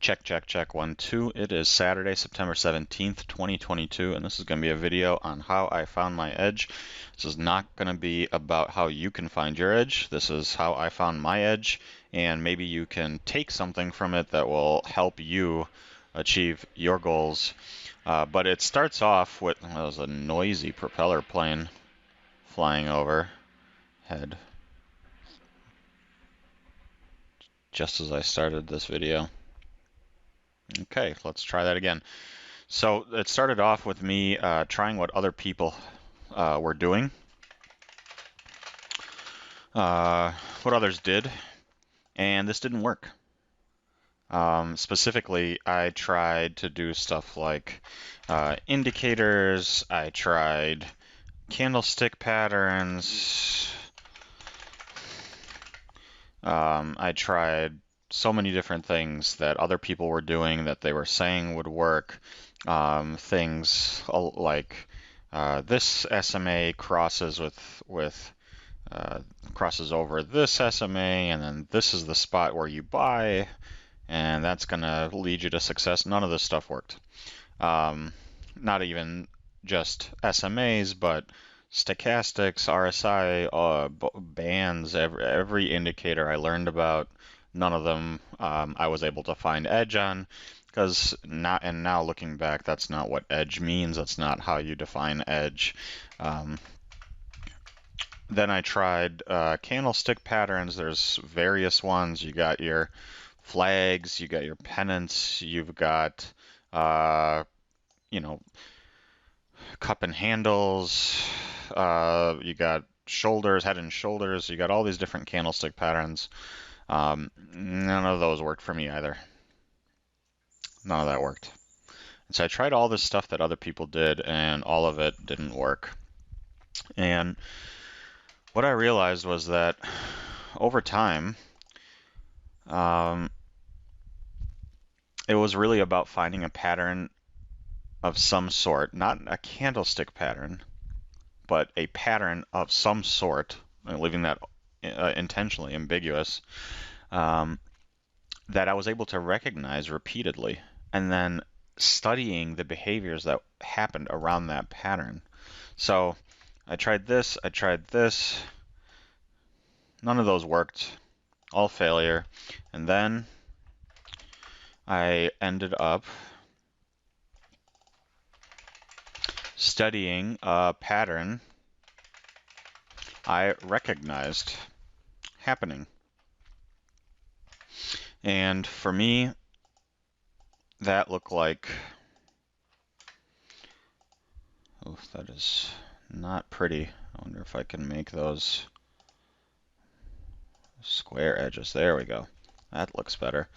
Check, check, check, 1, 2. It is Saturday, September 17th, 2022, and this is going to be a video on how I found my edge. This is not going to be about how you can find your edge. This is how I found my edge, and maybe you can take something from it that will help you achieve your goals. But it starts off with, well, there's a noisy propeller plane flying overhead just as I started this video. Okay, let's try that again. So it started off with me trying what other people were doing, what others did, and this didn't work. Specifically, I tried to do stuff like indicators, I tried candlestick patterns, I tried so many different things that other people were doing that they were saying would work. Things like this SMA crosses crosses over this SMA, and then this is the spot where you buy, and that's gonna lead you to success. None of this stuff worked. Not even just SMAs, but stochastics, RSI, bands, every indicator I learned about. None of them I was able to find edge on, because now looking back, that's not what edge means. That's not how you define edge. Then I tried candlestick patterns. There's various ones. You got your flags, you got your pennants, you've got cup and handles, you got shoulders, head and shoulders, you got all these different candlestick patterns. None of those worked for me either. None of that worked. And so I tried all this stuff that other people did, and all of it didn't work. And what I realized was that over time, it was really about finding a pattern of some sort, not a candlestick pattern, but a pattern of some sort, leaving that intentionally ambiguous, that I was able to recognize repeatedly, and then studying the behaviors that happened around that pattern. So I tried this, none of those worked, all failure, and then I ended up studying a pattern I recognized happening. And for me, that looked like, oh, that is not pretty. I wonder if I can make those square edges. There we go. That looks better.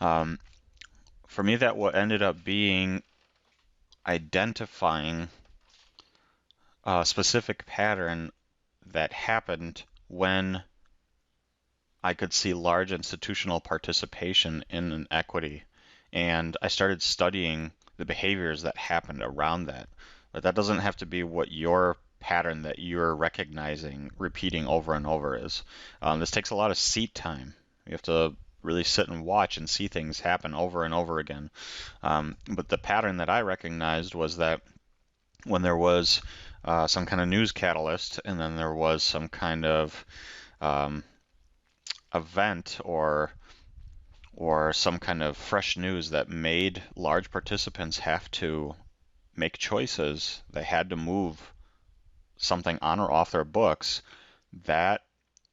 For me, that what ended up being identifying a specific pattern that happened when I could see large institutional participation in an equity. And I started studying the behaviors that happened around that. But that doesn't have to be what your pattern that you're recognizing, repeating over and over is. This takes a lot of seat time. You have to really sit and watch and see things happen over and over again. But the pattern that I recognized was that when there was some kind of news catalyst, and then there was some kind of event or some kind of fresh news that made large participants have to make choices, they had to move something on or off their books, that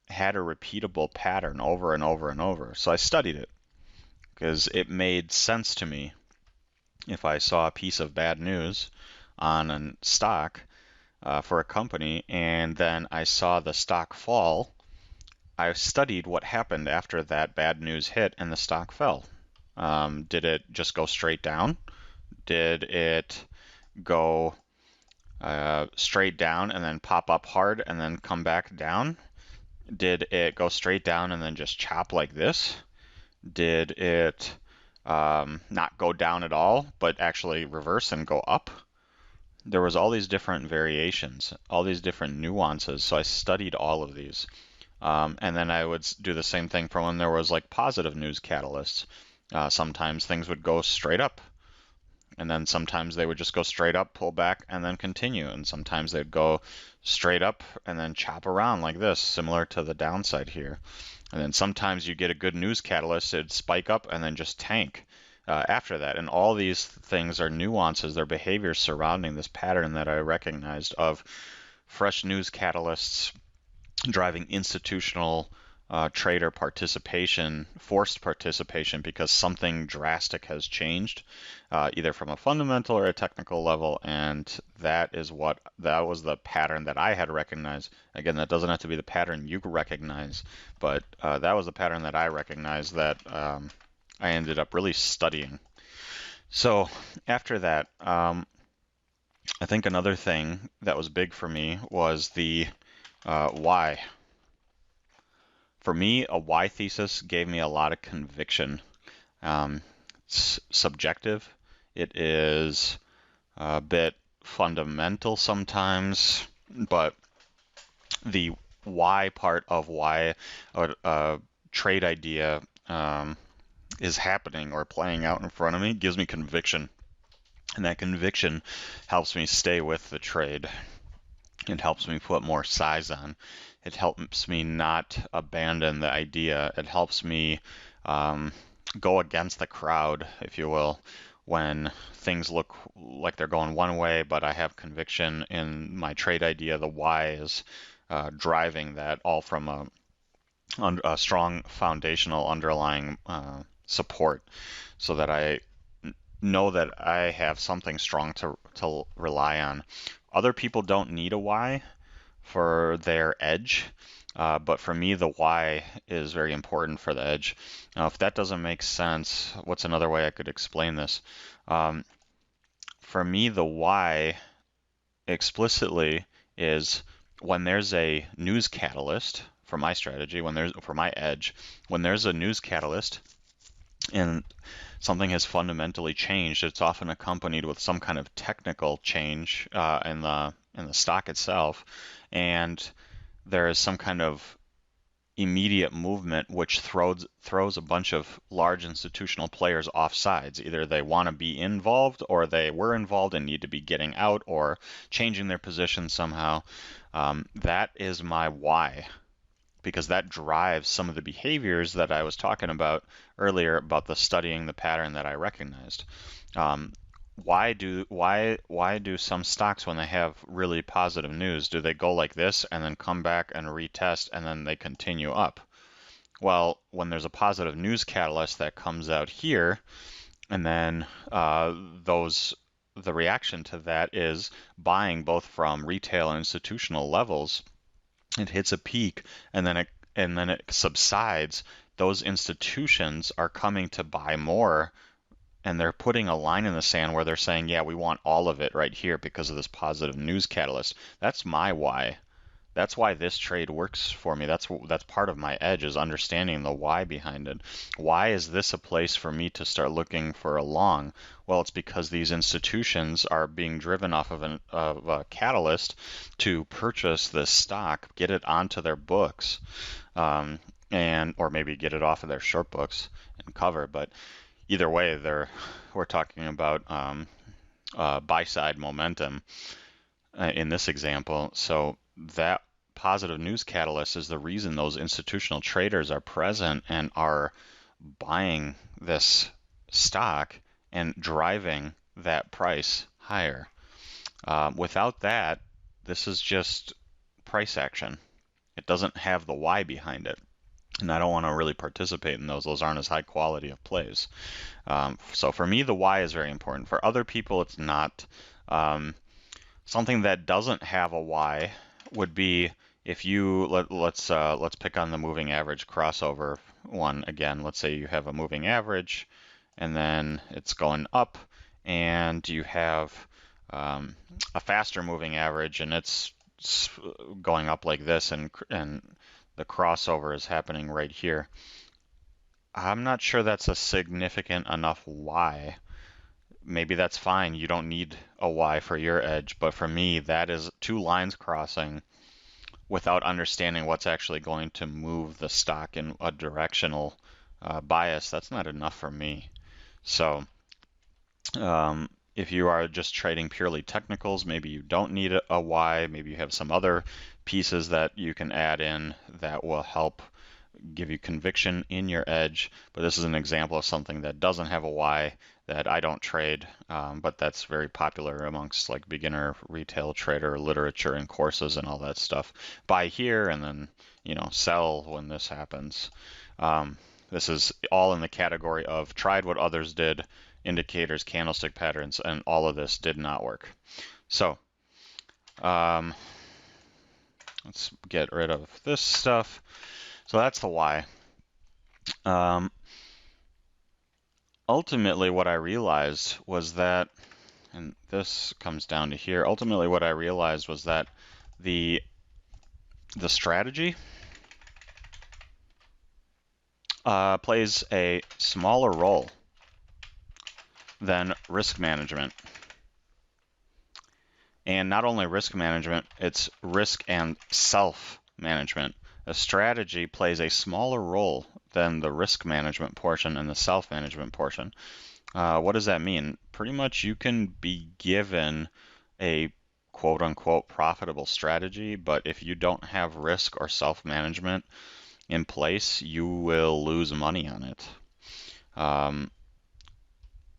had a repeatable pattern over and over and over. So I studied it because it made sense to me. If I saw a piece of bad news on a stock for a company, and then I saw the stock fall, I studied what happened after that bad news hit and the stock fell. Did it just go straight down? Did it go straight down and then pop up hard and then come back down? Did it go straight down and then just chop like this? Did it not go down at all, but actually reverse and go up? There was all these different variations, all these different nuances, so I studied all of these. And then I would do the same thing for when there was like positive news catalysts. Sometimes things would go straight up, and then sometimes they would just go straight up, pull back, and then continue. And sometimes they'd go straight up and then chop around like this, similar to the downside here. And then sometimes you get a good news catalyst, it'd spike up and then just tank after that. And all these things are nuances, they're behaviors surrounding this pattern that I recognized of fresh news catalysts driving institutional trader participation, forced participation, because something drastic has changed, either from a fundamental or a technical level, and that was the pattern that I had recognized. Again, that doesn't have to be the pattern you recognize, but that was the pattern that I recognized that I ended up really studying. So after that, I think another thing that was big for me was the why. For me, a why thesis gave me a lot of conviction. It's subjective. It is a bit fundamental sometimes, but the why part of why a trade idea is happening or playing out in front of me gives me conviction. And that conviction helps me stay with the trade. It helps me put more size on. It helps me not abandon the idea. It helps me go against the crowd, if you will, when things look like they're going one way, but I have conviction in my trade idea. The why is driving that, all from a strong foundational underlying support, so that I know that I have something strong to rely on. Other people don't need a why for their edge, but for me, the why is very important for the edge. Now, if that doesn't make sense, what's another way I could explain this? For me, the why explicitly is when there's a news catalyst for my strategy, for my edge, when there's a news catalyst and something has fundamentally changed, it's often accompanied with some kind of technical change in the stock itself, and there is some kind of immediate movement which throws a bunch of large institutional players off sides. Either they want to be involved, or they were involved and need to be getting out or changing their position somehow. That is my why, because that drives some of the behaviors that I was talking about earlier about the studying the pattern that I recognized. Why do some stocks, when they have really positive news, do they go like this and then come back and retest and then they continue up? Well, when there's a positive news catalyst that comes out here, and then the reaction to that is buying both from retail and institutional levels. It hits a peak and then it subsides. Those institutions are coming to buy more, and they're putting a line in the sand where they're saying, yeah, we want all of it right here because of this positive news catalyst. That's my why. That's why this trade works for me. That's part of my edge, is understanding the why behind it. Why is this a place for me to start looking for a long? Well, it's because these institutions are being driven off of a catalyst to purchase this stock, get it onto their books, or maybe get it off of their short books and cover. But either way, we're talking about buy side momentum in this example. So that positive news catalyst is the reason those institutional traders are present and are buying this stock and driving that price higher. Without that, this is just price action. It doesn't have the why behind it. And I don't want to really participate in those. Those aren't as high quality of plays. So for me, the why is very important. For other people, it's not. Something that doesn't have a why would be if you let's pick on the moving average crossover one again. Let's say you have a moving average, and then it's going up, and you have a faster moving average, and it's going up like this, and the crossover is happening right here. I'm not sure that's a significant enough why. Maybe that's fine. You don't need a why for your edge, but for me, that is two lines crossing without understanding what's actually going to move the stock in a directional bias, that's not enough for me. So um, if you are just trading purely technicals, maybe you don't need a Y, maybe you have some other pieces that you can add in that will help give you conviction in your edge. But this is an example of something that doesn't have a Y that I don't trade, but that's very popular amongst like beginner retail trader literature and courses and all that stuff. Buy here and then, sell when this happens. This is all in the category of tried what others did, indicators, candlestick patterns, and all of this did not work. So let's get rid of this stuff. So that's the why. Ultimately, what I realized was that, and this comes down to here, ultimately what I realized was that the strategy plays a smaller role than risk management. And not only risk management, it's risk and self-management. A strategy plays a smaller role than the risk management portion and the self-management portion. What does that mean? Pretty much you can be given a quote-unquote profitable strategy, but if you don't have risk or self-management in place, you will lose money on it.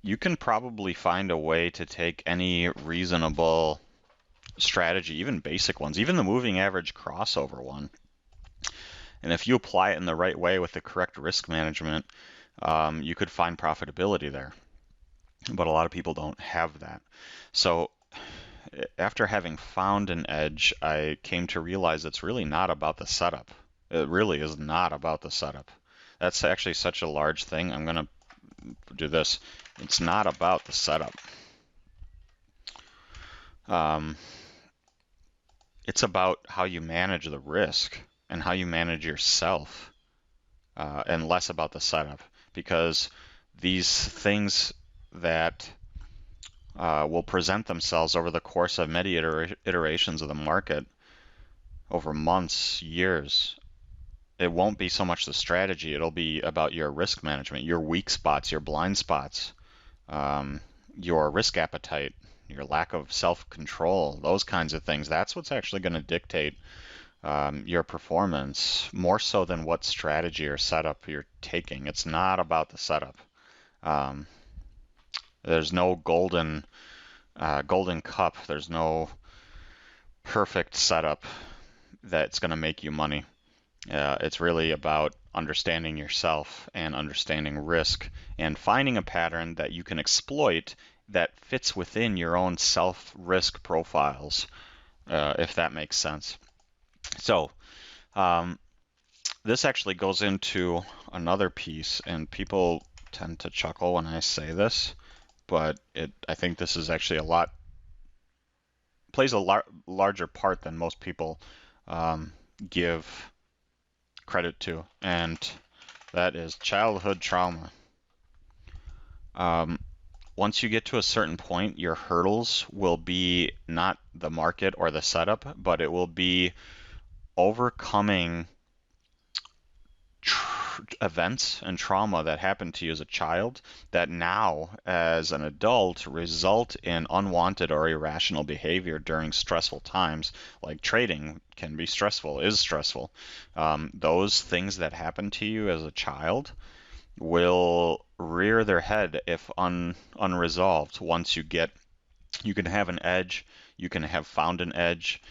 You can probably find a way to take any reasonable strategy, even basic ones, even the moving average crossover one. And if you apply it in the right way with the correct risk management, you could find profitability there. But a lot of people don't have that. So after having found an edge, I came to realize it's really not about the setup. It really is not about the setup. That's actually such a large thing. I'm going to do this. It's not about the setup. It's about how you manage the risk and how you manage yourself, and less about the setup. Because these things that will present themselves over the course of many iterations of the market, over months, years, it won't be so much the strategy. It'll be about your risk management, your weak spots, your blind spots, your risk appetite, your lack of self-control, those kinds of things. That's what's actually going to dictate your performance more so than what strategy or setup you're taking. It's not about the setup. There's no golden cup. There's no perfect setup that's going to make you money. It's really about understanding yourself and understanding risk and finding a pattern that you can exploit that fits within your own self-risk profiles, if that makes sense. So this actually goes into another piece, and people tend to chuckle when I say this, but I think this is actually plays a larger part than most people give credit to, and that is childhood trauma. Once you get to a certain point, your hurdles will be not the market or the setup, but it will be overcoming events and trauma that happened to you as a child that now, as an adult, result in unwanted or irrational behavior during stressful times. Like trading can be stressful, is stressful. Those things that happen to you as a child will rear their head if unresolved. Once you can have an edge, you can have found an edge,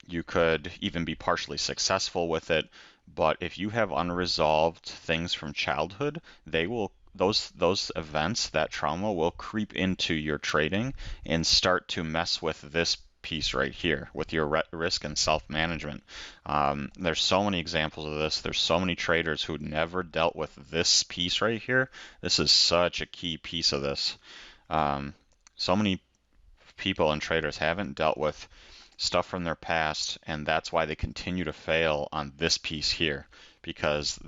you could even be partially successful with it. But if you have unresolved things from childhood, those events, that trauma will creep into your trading and start to mess with this piece right here with your risk and self-management. There's so many examples of this. There's so many traders who never dealt with this piece right here. This is such a key piece of this. So many people and traders haven't dealt with stuff from their past, and that's why they continue to fail on this piece here, because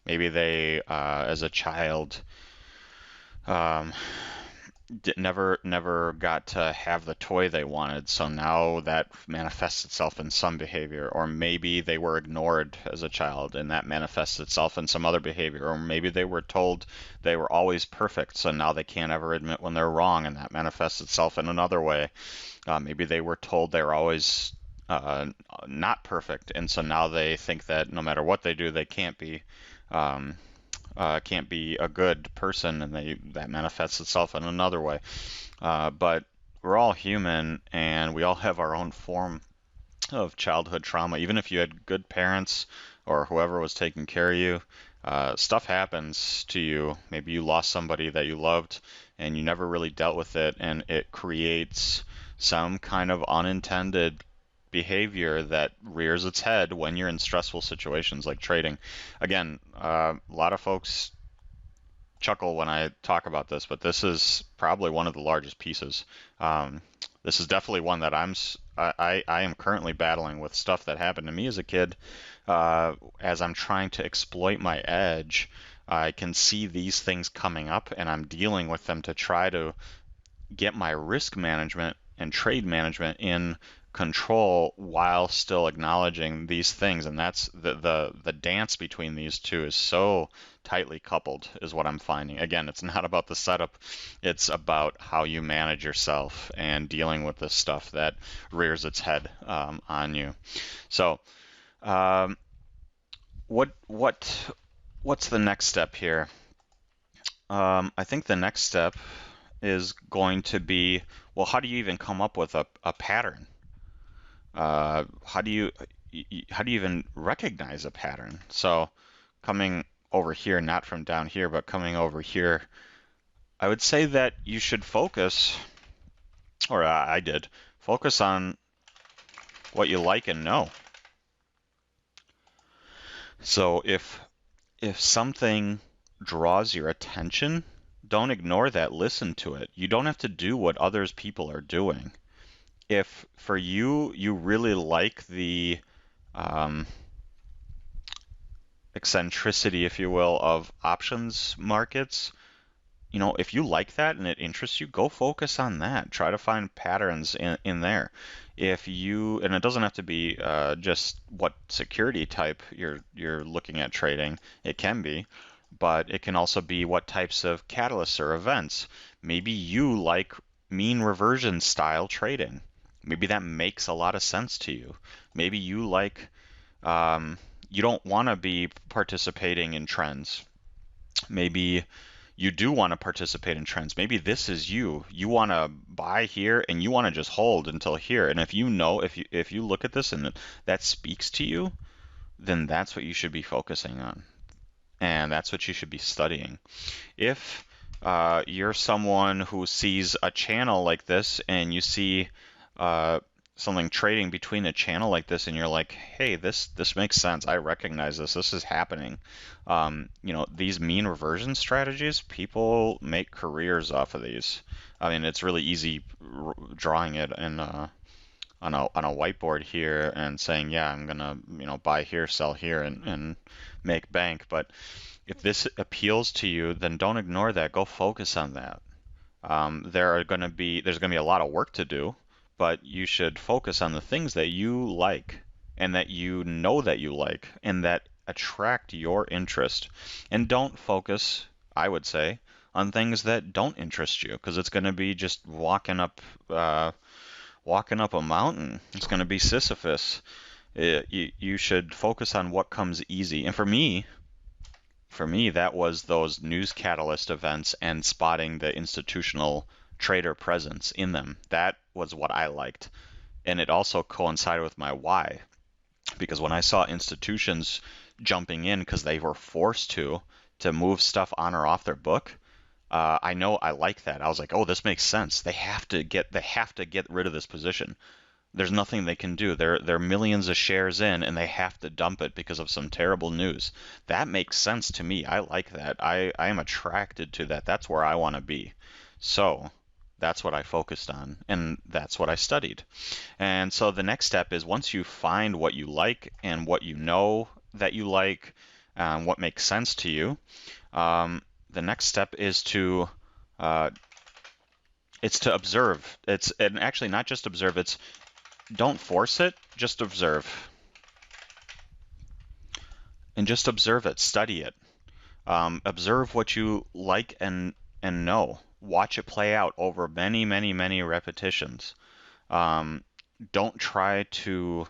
maybe they as a child never got to have the toy they wanted, so now that manifests itself in some behavior. Or maybe they were ignored as a child and that manifests itself in some other behavior. Or maybe they were told they were always perfect, so now they can't ever admit when they're wrong, and that manifests itself in another way. Maybe they were told they're always uh, not perfect, and so now they think that no matter what they do, they um, can't be a good person, and that manifests itself in another way. But we're all human, and we all have our own form of childhood trauma. Even if you had good parents or whoever was taking care of you, stuff happens to you. Maybe you lost somebody that you loved, and you never really dealt with it, and it creates some kind of unintended behavior that rears its head when you're in stressful situations like trading. Again, a lot of folks chuckle when I talk about this, but this is probably one of the largest pieces. Um, this is definitely one that I am currently battling with stuff that happened to me as a kid. As I'm trying to exploit my edge, I can see these things coming up, and I'm dealing with them to try to get my risk management and trade management in control while still acknowledging these things. And that's the dance between these two is so tightly coupled, is what I'm finding. Again, it's not about the setup, it's about how you manage yourself and dealing with this stuff that rears its head on you. So um, what's the next step here? I think the next step is going to be, well, how do you even come up with a pattern? How do you even recognize a pattern? So coming over here, not from down here, but coming over here, I would say that you should focus, or I did, focus on what you like and know. So if something draws your attention, don't ignore that, listen to it. You don't have to do what others people are doing. If for you really like the um, eccentricity, if you will, of options markets, if you like that and it interests you, go focus on that. Try to find patterns in there. And it doesn't have to be just what security type you're looking at trading. It can be, but it can also be what types of catalysts or events. Maybe you like mean reversion style trading. Maybe that makes a lot of sense to you. Maybe you like you don't want to be participating in trends. Maybe you do want to participate in trends. Maybe this is you. You want to buy here and you want to just hold until here. And if you look at this and that speaks to you, then that's what you should be focusing on. And that's what you should be studying. If you're someone who sees a channel like this and you see uh, something trading between a channel like this, and you're like, hey, this makes sense. I recognize this. This is happening. These mean reversion strategies, people make careers off of these. I mean, it's really easy drawing it in on a whiteboard here and saying, yeah, I'm gonna buy here, sell here, and make bank. But if this appeals to you, then don't ignore that. Go focus on that. There's gonna be a lot of work to do, but you should focus on the things that you like and that you know that you like and that attract your interest. And don't focus, I would say, on things that don't interest you, because it's going to be just walking up a mountain. It's going to be Sisyphus. You should focus on what comes easy. And for me, that was those news catalyst events and spotting the institutional trader presence in them. That was what I liked. And it also coincided with my why. Because when I saw institutions jumping in because they were forced to move stuff on or off their book, I know I like that. I was like, oh, this makes sense. They have to get rid of this position. There's nothing they can do. They're millions of shares in, and they have to dump it because of some terrible news. That makes sense to me. I like that. I am attracted to that. That's where I want to be. So that's what I focused on, and that's what I studied. And so the next step is, once you find what you like and what you know that you like, what makes sense to you, the next step is to uh, It's to observe. And actually not just observe, it's don't force it, just observe. And just observe it, study it. Observe what you like and know. Watch it play out over many, many, many repetitions. Don't try to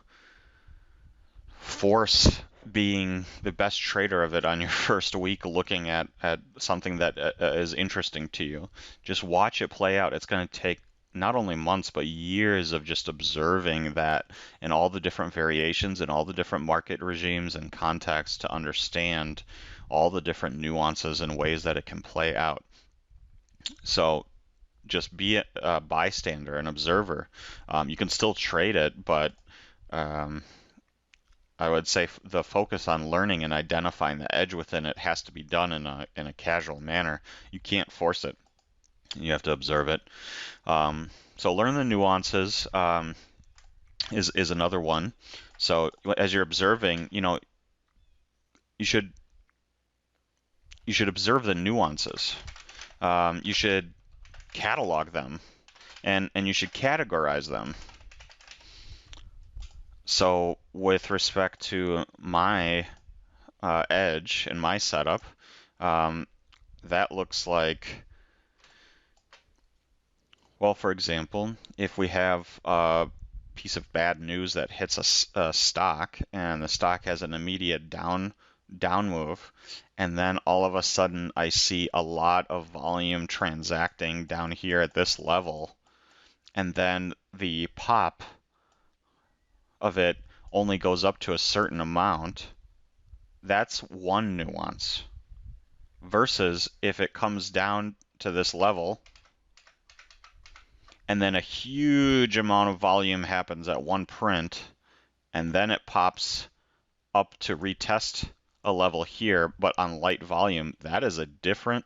force being the best trader of it on your first week looking at something that is interesting to you. Just watch it play out. It's going to take not only months, but years of just observing that and all the different variations and all the different market regimes and contexts to understand all the different nuances and ways that it can play out. So just be a bystander, an observer. You can still trade it, but I would say the focus on learning and identifying the edge within it has to be done in a casual manner. You can't force it. You have to observe it. So learn the nuances is another one. So as you're observing, you should observe the nuances. You should catalog them, and you should categorize them. So with respect to my edge and my setup, that looks like, well, for example, if we have a piece of bad news that hits a stock and the stock has an immediate down move, and then all of a sudden I see a lot of volume transacting down here at this level, and then the pop of it only goes up to a certain amount, that's one nuance. Versus if it comes down to this level and then a huge amount of volume happens at one print and then it pops up to retest a level here, but on light volume, that is a different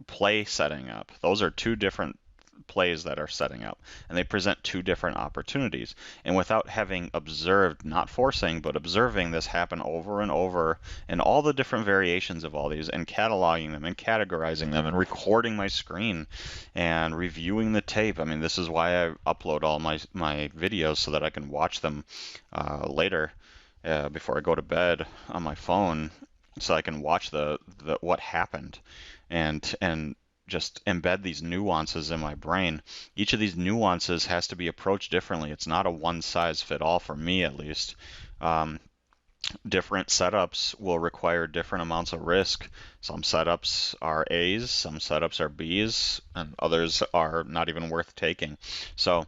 play setting up. Those are two different plays that are setting up, and they present two different opportunities. And without having observed, not forcing, but observing this happen over and over, and all the different variations of all these, and cataloging them and categorizing them and recording my screen and reviewing the tape. I mean, this is why I upload all my videos so that I can watch them later before I go to bed on my phone, so I can watch the what happened and just embed these nuances in my brain. Each of these nuances has to be approached differently. It's not a one-size-fit-all, for me at least. Different setups will require different amounts of risk. Some setups are A's, some setups are B's, and others are not even worth taking. So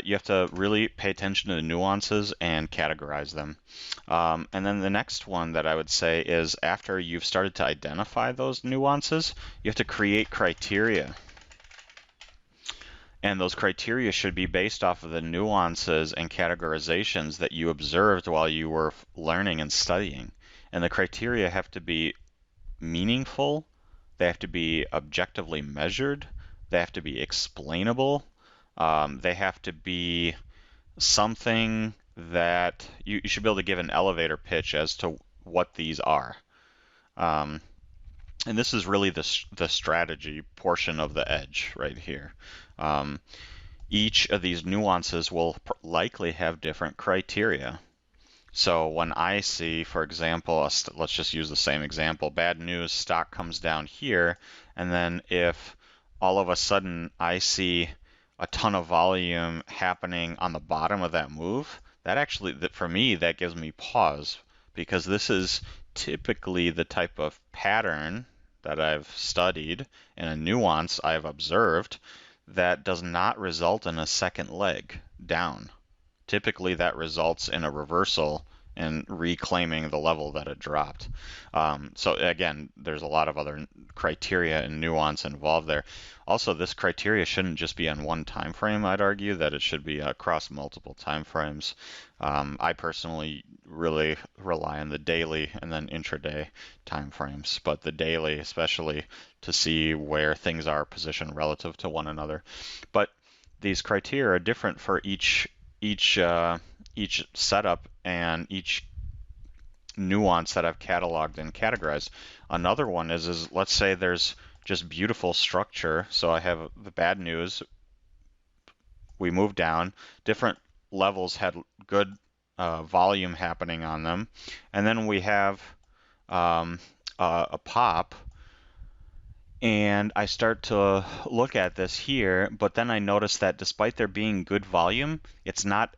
you have to really pay attention to the nuances and categorize them. And then the next one that I would say is, after you've started to identify those nuances, you have to create criteria. And those criteria should be based off of the nuances and categorizations that you observed while you were learning and studying. And the criteria have to be meaningful, they have to be objectively measured, they have to be explainable, they have to be something that you should be able to give an elevator pitch as to what these are. And this is really the strategy portion of the edge right here. Each of these nuances will likely have different criteria. So when I see, for example, let's just use the same example, bad news, stock comes down here, and then if all of a sudden I see a ton of volume happening on the bottom of that move, that actually, for me, that gives me pause, because this is typically the type of pattern that I've studied and a nuance I've observed that does not result in a second leg down. Typically that results in a reversal and reclaiming the level that it dropped. So again, there's a lot of other criteria and nuance involved there. Also, this criteria shouldn't just be on one time frame. I'd argue that it should be across multiple time frames. I personally really rely on the daily and then intraday time frames, but the daily especially to see where things are positioned relative to one another. But these criteria are different for each setup and each nuance that I've cataloged and categorized. Another one is let's say there's just beautiful structure. So I have the bad news. We moved down. Different levels had good volume happening on them. And then we have um, a pop. And I start to look at this here, but then I notice that despite there being good volume, it's not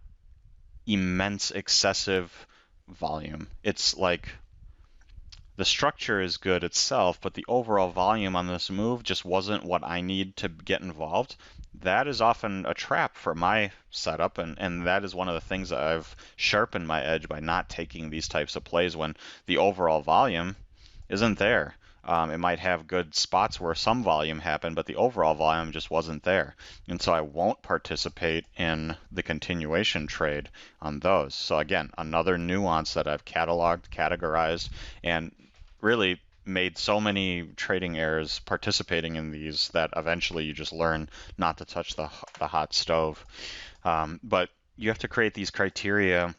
immense, excessive volume. It's like the structure is good itself, but the overall volume on this move just wasn't what I need to get involved. That is often a trap for my setup, and that is one of the things that I've sharpened my edge by not taking these types of plays when the overall volume isn't there. It might have good spots where some volume happened, but the overall volume just wasn't there. And so I won't participate in the continuation trade on those. So again, another nuance that I've cataloged, categorized, and really made so many trading errors participating in these that eventually you just learn not to touch the hot stove. But you have to create these criteria.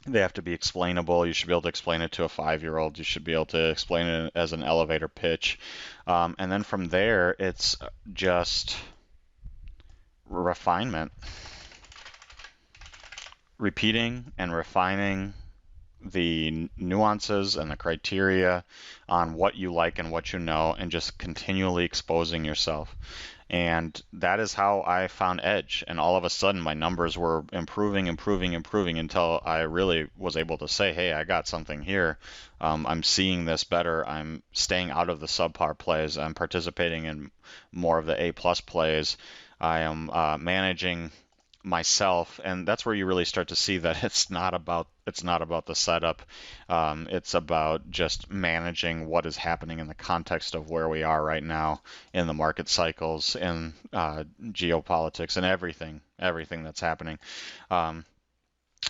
They have to be explainable. You should be able to explain it to a 5-year-old. You should be able to explain it as an elevator pitch. And then from there, it's just refinement. Repeating and refining the nuances and the criteria on what you like and what you know, and just continually exposing yourself. And that is how I found edge. And all of a sudden, my numbers were improving until I really was able to say, hey, I got something here. I'm seeing this better. I'm staying out of the subpar plays. I'm participating in more of the A-plus plays. I am managing myself, and that's where you really start to see that it's not about the setup. It's about just managing what is happening in the context of where we are right now in the market cycles, in geopolitics, and everything that's happening.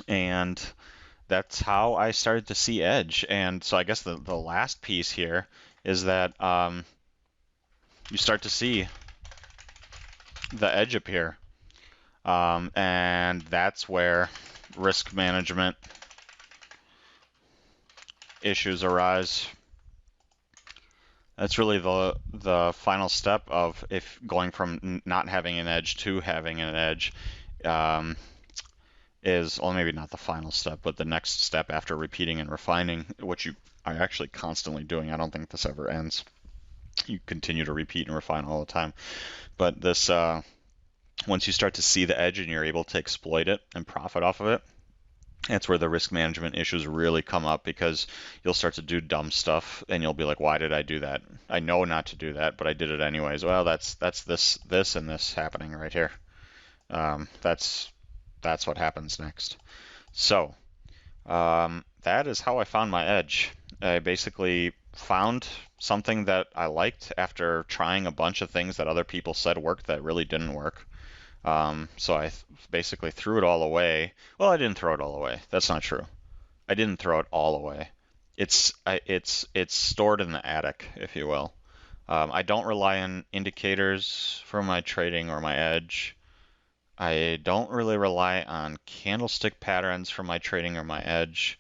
And that's how I started to see edge. And so I guess the last piece here is that you start to see the edge appear. And that's where risk management issues arise. That's really the final step of if going from not having an edge to having an edge is, well, maybe not the final step, but the next step after repeating and refining, which you are actually constantly doing. I don't think this ever ends. You continue to repeat and refine all the time. But this once you start to see the edge and you're able to exploit it and profit off of it, that's where the risk management issues really come up, because you'll start to do dumb stuff and you'll be like, why did I do that? I know not to do that, but I did it anyways. Well, that's this and this happening right here. That's what happens next. So that is how I found my edge. I basically found something that I liked after trying a bunch of things that other people said worked that really didn't work. So I basically threw it all away. Well, I didn't throw it all away. That's not true. I didn't throw it all away. It's stored in the attic, if you will. I don't rely on indicators for my trading or my edge. I don't really rely on candlestick patterns for my trading or my edge.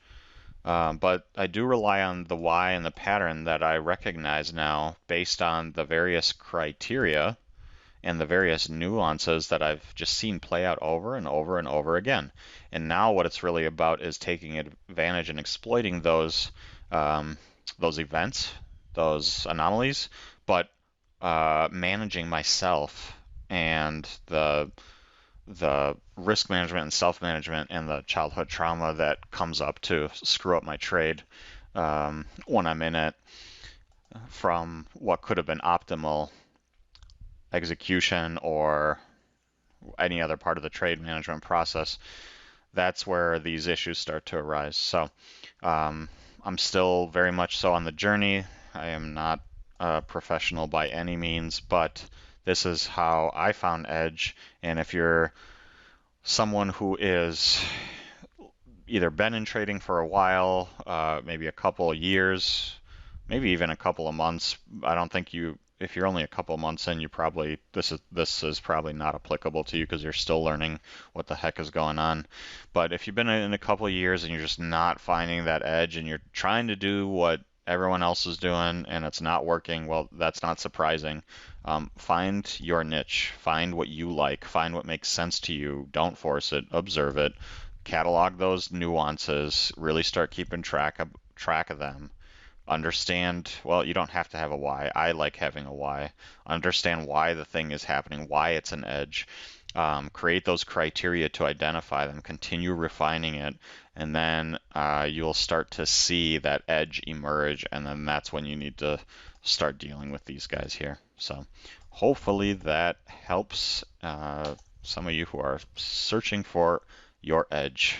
But I do rely on the why and the pattern that I recognize now based on the various criteria and the various nuances that I've just seen play out over and over and over again. And now what it's really about is taking advantage and exploiting those events, those anomalies, but managing myself and the risk management and self-management and the childhood trauma that comes up to screw up my trade when I'm in it, from what could have been optimal execution or any other part of the trade management process. That's where these issues start to arise. So I'm still very much so on the journey. I am not a professional by any means, but this is how I found edge. And if you're someone who is either been in trading for a while, maybe a couple of years, maybe even a couple of months, I don't think if you're only a couple of months in, this is probably not applicable to you because you're still learning what the heck is going on. But if you've been in a couple of years and you're just not finding that edge and you're trying to do what everyone else is doing and it's not working, well, that's not surprising. Find your niche, find what you like, find what makes sense to you. Don't force it, observe it, catalog those nuances, really start keeping track of them. Understand, well, you don't have to have a why. I like having a why. Understand why the thing is happening, why it's an edge. Create those criteria to identify them, continue refining it, and then you'll start to see that edge emerge, and then that's when you need to start dealing with these guys here. So hopefully that helps some of you who are searching for your edge.